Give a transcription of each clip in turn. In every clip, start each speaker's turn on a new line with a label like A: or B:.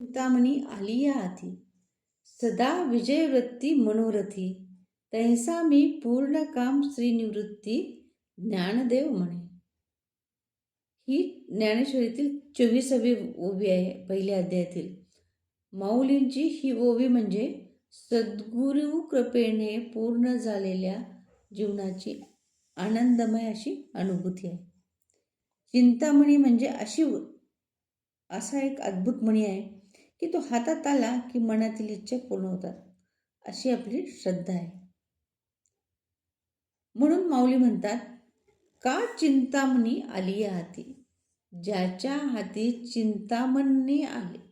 A: चिंतामणी आलिया हाती, सदा विजयवृत्ती मनोरथी, तैसा मी पूर्ण काम श्रीनिवृत्ती, ज्ञानदेव म्हणे. ही ज्ञानेश्वरीतील 24वी ओवी आहे, पहिल्या अध्यायातील. माऊलींची ही ओवी म्हणजे सद्गुरु कृपेने पूर्ण झालेल्या जीवनाची आनंदमय अशी अनुभूती आहे. चिंतामणी म्हणजे असा एक अद्भुत मणी आहे की तो हातात आला की मनातील इच्छा पूर्ण होतात, अशी आपली श्रद्धा आहे. म्हणून माऊली म्हणतात, का चिंतामणी आलिया हाती, ज्याच्या हाती चिंतामणी आले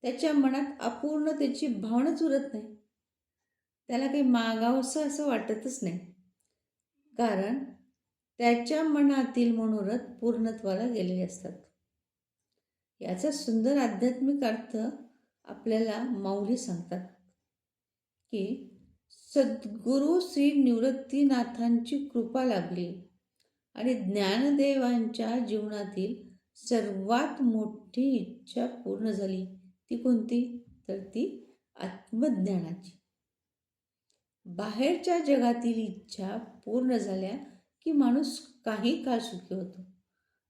A: त्याच्या मनात अपूर्णतेची भावनाच उरत नाही. त्याला काही मागावंसं असं वाटतच नाही, कारण त्याच्या मनातील मनोरथ पूर्णत्वाला गेलेले असतात. याचा सुंदर आध्यात्मिक अर्थ आपल्याला माऊली सांगतात की सद्गुरू श्री निवृत्तीनाथांची कृपा लाभली आणि ज्ञानदेवांच्या जीवनातील सर्वात मोठी इच्छा पूर्ण झाली. ती कोणती? तर ती आत्मज्ञानाची. बाहेरच्या जगातील इच्छा पूर्ण झाल्या की माणूस काही काळ सुखी होतो,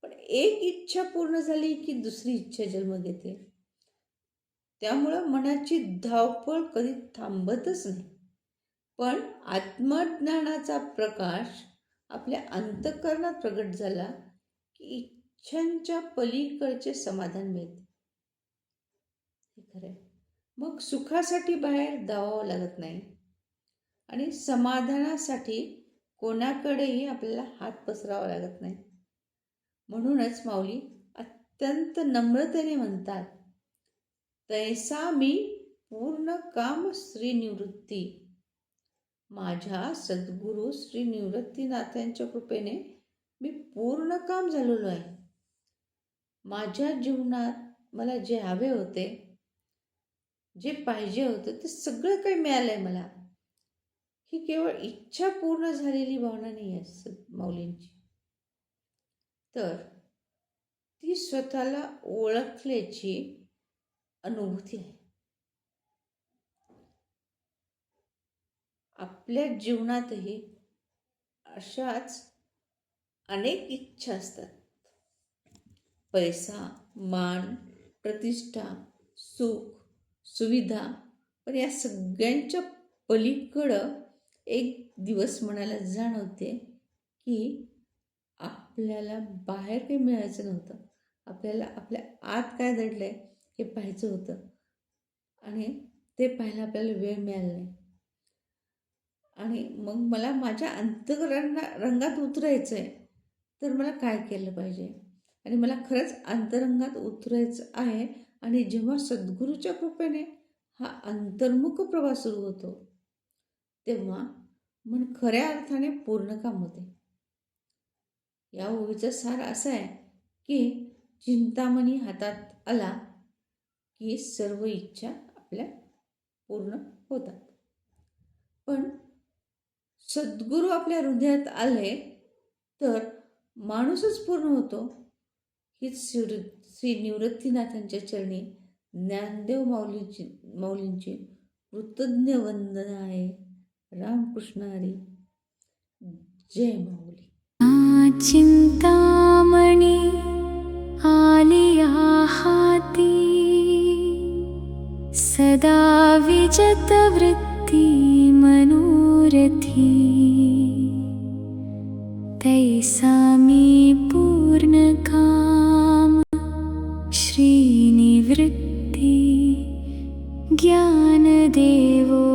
A: पण एक इच्छा पूर्ण झाली की दुसरी इच्छा जन्म घेते. त्यामुळं मनाची धावपळ कधी थांबतच नाही. पण आत्मज्ञानाचा प्रकाश आपल्या अंतःकरणात प्रगट झाला की इच्छांच्या पलीकडचे समाधान मिळते. हे खरंय. मग सुखासाठी बाहेर धावावं लागत नाही आणि समाधानासाठी कोणाकडेही आपल्याला हात पसरावा लागत नाही. म्हणूनच माऊली अत्यंत नम्रतेने म्हणतात, तैसा मी पूर्ण काम श्रीनिवृत्ती, माझ्या सद्गुरू श्री निवृत्तीनाथांच्या कृपेने मी पूर्ण काम झालेलो आहे. माझ्या जीवनात मला जे हवे होते, जे पाहिजे होते, ते सगळं काही मिळालं आहे मला. ही केवळ इच्छा पूर्ण झालेली भावना नाही आहे माऊलींची, तर ती स्वतःला ओळखल्याची अनुभूती आहे. आपल्या जीवनातही अशाच अनेक इच्छा असतात. पैसा, मान, प्रतिष्ठा, सुख, सुविधा, पण या सगळ्यांच्या पलीकडं एक दिवस मनाला जाणवते की आपल्याला बाहेर काही मिळायचं नव्हतं. आपल्याला आपल्या आत काय दडलं आहे हे पाहायचं होतं आणि ते पाहायला आपल्याला वेळ मिळाला नाही. आणि मग मला माझ्या अंतरंगात उतरायचं आहे, तर मला काय केलं पाहिजे? आणि मला खरंच अंतरंगात उतरायचं आहे. आणि जेव्हा सद्गुरूच्या कृपेने हा अंतर्मुख प्रवास सुरू होतो, तेव्हा मन खऱ्या अर्थाने पूर्ण काम होते. या ओवीचा सार असा आहे की चिंतामणी हातात आला की सर्व इच्छा आपल्या पूर्ण होतात. पण सद्गुरू आपल्या हृदयात आले तर माणूसच पूर्ण होतो. हीच श्री निवृत्तीनाथांच्या चरणी ज्ञानदेव माऊलींची कृतज्ञ वंदना आहे. रामकृष्ण हरी. जय माऊली.
B: चिंतामणी आलिया हाती, सदा विजत वृत्ती मनोरथी, तैसा मी पूर्ण काम श्रीनिवृत्ती, ज्ञानदेवो